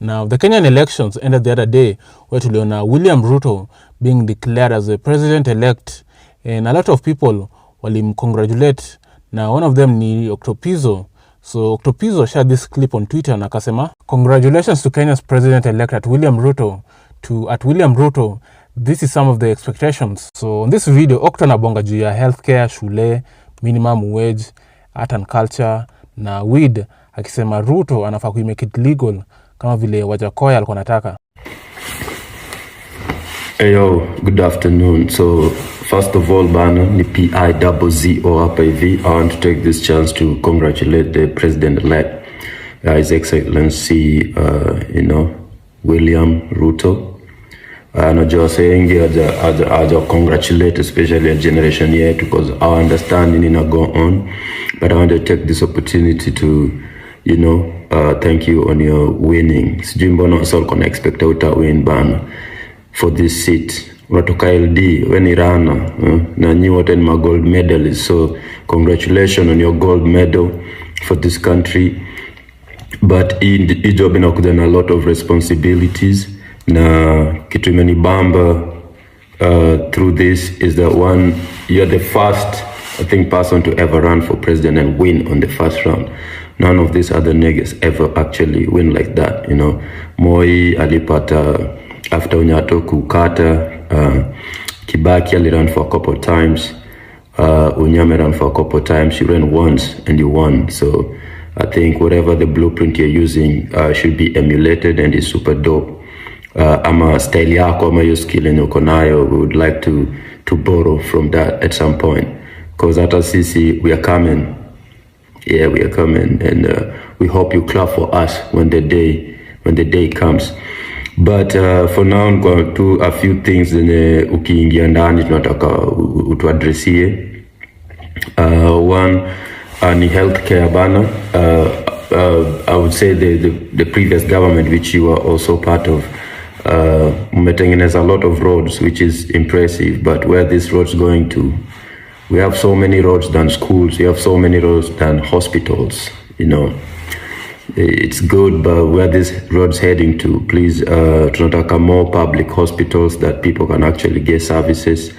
Now, the Kenyan elections ended the other day where tuliona William Ruto being declared as the president-elect, and a lot of people walimcongratulate. Now, one of them ni Octopizzo. So Octopizzo shared this clip on Twitter na akasema, "Congratulations to Kenya's president-elect at William Ruto. At William Ruto, this is some of the expectations." So on this video, Octo anabonga juu ya healthcare, shule, minimum wage, art and culture na weed, akisema Ruto anafaa kuimake it legal kama vile Wajakoya alikuwa anataka. Hey yo, good afternoon. So first of all, bana ni PIZZO hapa hivi. I want to take this chance to congratulate the president-elect, His Excellency, William Ruto. Najua saying aja congratulate especially a generation yet because our understanding in a go on. But I want to take this opportunity to, thank you on your winning. Sijui mbona sasa ulikuwa expect uta win bana for this seat. Unatoka LD when Irana na nyi wote ni ma gold medalists, so congratulations on your gold medal for this country. But hii job inakuja na a lot of responsibilities, na kitu imenibamba through this is that one, you're the first person to ever run for president and win on the first round. None of these other niggas ever actually win like that, Moi alipata after Unyato kukata, Kibaki ali ran for a couple of times, Unyame ran for a couple of times, you ran once and you won. So I think whatever the blueprint you're using should be emulated and is super dope. Ama style yako ama your skill and uko nayo, we would like to borrow from that at some point, because at sisi we are coming. Yeah, we are coming, and we hope you clap for us when the day comes. But for now I'm going to a few things ukiingia ndani tunataka utuadresie. One ni healthcare bana. I would say the previous government, which you are also part of, umetengeneza a lot of roads, which is impressive, but where these roads going to? We have so many roads than schools, we have so many roads than hospitals, It's good, but where these roads heading to? Please, tunataka more public hospitals that people can actually get services,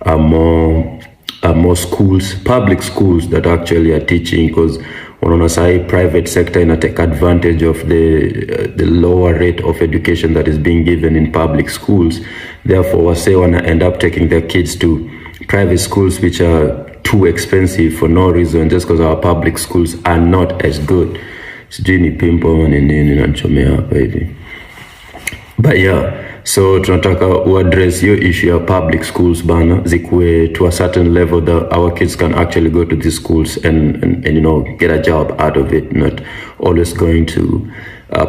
more schools, public schools that actually are teaching, because unaona sahi private sector ina take advantage of the lower rate of education that is being given in public schools. Therefore, wase wanna end up taking their kids to private schools which are too expensive for no reason, just because our public schools are not as good. Sijui ni pimpo ni nini nachomea hapa hivi. But yeah, so tunataka uaddress your issue of public schools bana, zikuwe to a certain level that our kids can actually go to these schools and get a job out of it, not always going to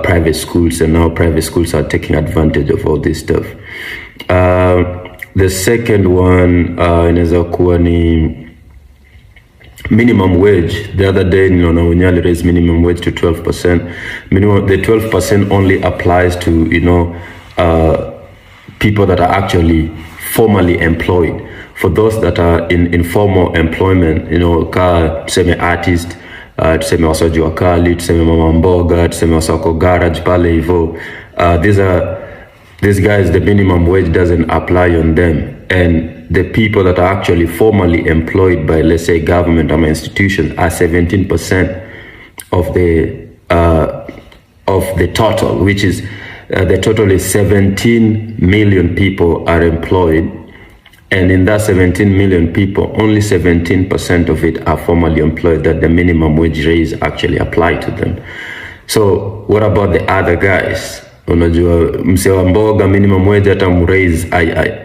private schools, and now private schools are taking advantage of all this stuff. The second one inaweza kuwa ni minimum wage. The other day niliona Unyali raised minimum wage to 12%. The 12% only applies to people that are actually formally employed. For those that are in informal employment, tuseme artist, tuseme wasaji wakali, tuseme mama mboga, tuseme wasako garage pale hivyo, these guys, the minimum wage doesn't apply on them. And the people that are actually formally employed by, let's say, government or institutions are 17% of the total, which is the total is 17 million people are employed, and in that 17 million people, only 17% of it are formally employed, that the minimum wage raise actually apply to them. So what about the other guys? Unajua msewa mboga minimum wage hata mraise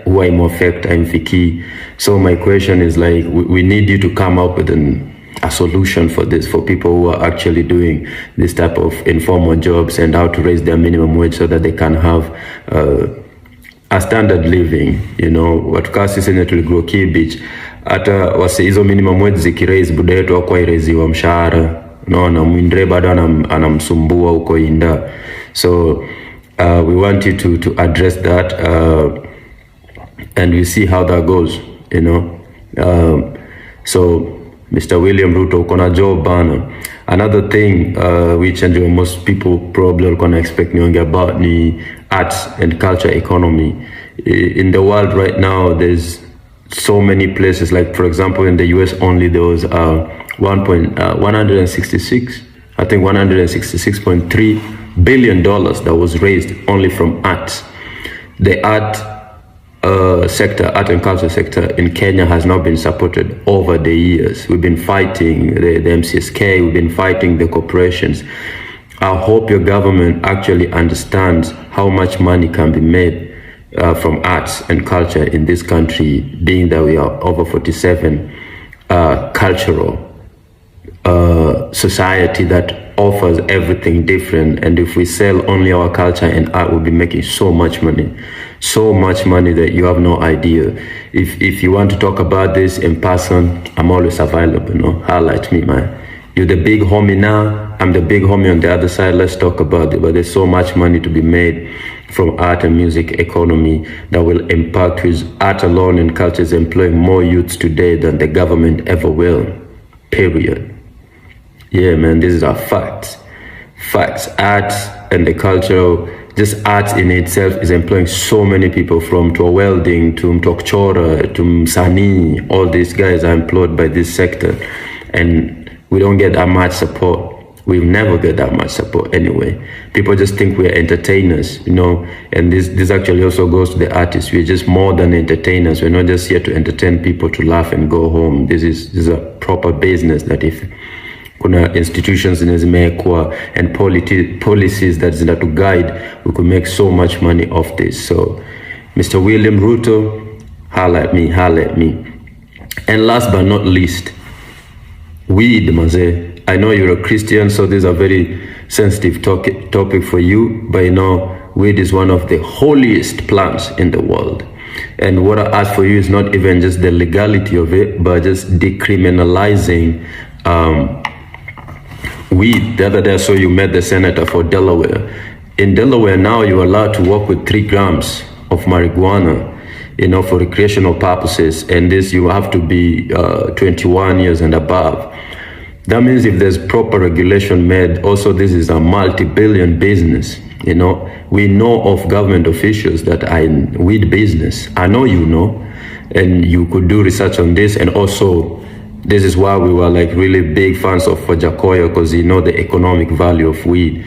huwa imuaffect haimfikii. So my question is like, we need you to come up with a solution for this, for people who are actually doing this type of informal jobs, and how to raise their minimum wage so that they can have a standard living. Watukaa sisi nye tuligrow Kibich, hata wase hizo minimum wage zikiraise buda yetu wakwa ireziwa mshahara, na mwindre bado anamsumbua uko inda. So we want you to address that, and we see how that goes, So Mr. William Ruto, uko na job bana. Another thing which most people probably are gonna expect me about the arts and culture economy. In the world right now, there's so many places, like for example in the US only there was 166.3 billion dollars that was raised only from arts. The art and culture sector in Kenya has not been supported over the years. We've been fighting the MCSK, we've been fighting the corporations. I hope your government actually understands how much money can be made from arts and culture in this country, being that we are over 47 cultural society that offers everything different. And if we sell only our culture and art, we'll be making so much money that you have no idea. If you want to talk about this in person, I'm always available, highlight me, man. You're the big homie now, I'm the big homie on the other side. Let's talk about it. But there's so much money to be made from art and music economy that will impact, with art alone and culture is employing more youths today than the government ever will, period. Yeah, man, these are facts. Art and the cultural, just art in itself is employing so many people, from to welding to Mtokchora to Msanii. All these guys are employed by this sector, and we don't get that much support. We've never get that much support anyway. People just think we're entertainers, and this actually also goes to the artists. We're just more than entertainers. We're not just here to entertain people to laugh and go home. This is a proper business that if kuna institutions zinazimekwa and policies that zina to guide, we could make so much money off this. So Mr. William Ruto, holla at me. And last but not least, weed, maze. I know you're a Christian, so this is a very sensitive topic for you, but weed is one of the holiest plants in the world. And what I ask for you is not even just the legality of it, but just decriminalizing weed. The other day I saw you met the senator for Delaware. In Delaware now you're allowed to work with 3 grams of marijuana, for recreational purposes, and this you have to be 21 years and above. That means if there's proper regulation made, also this is a multi-billion business. We know of government officials that are in weed business. I know and you could do research on this. And also, this is why we were like really big fans of Jacoya, because the economic value of weed.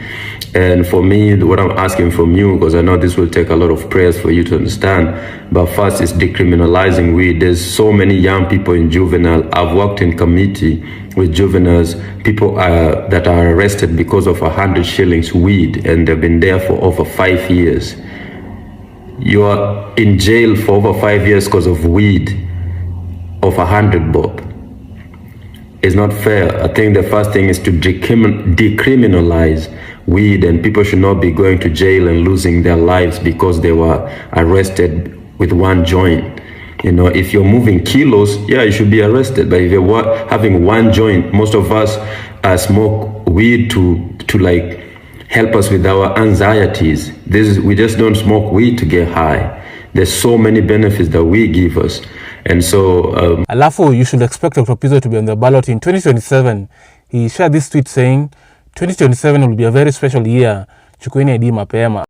And for me, what I'm asking from you, because I know this will take a lot of prayers for you to understand, but first is decriminalizing weed. There's so many young people in juvenile. I've worked in committee with juveniles, people that are arrested because of 100 shillings weed, and they've been there for over 5 years. You are in jail for over 5 years because of weed of 100 bob. It's not fair. I think the first thing is to decriminalize weed, and people should not be going to jail and losing their lives because they were arrested with 1 joint. If you're moving kilos, yeah, you should be arrested. But if you're having 1 joint, most of us smoke weed to like help us with our anxieties. We just don't smoke weed to get high. There's so many benefits that we give us. And so alafu you should expect Octopizzo to be on the ballot in 2027. He shared this tweet saying 2027 will be a very special year. Chukueni ID mapema.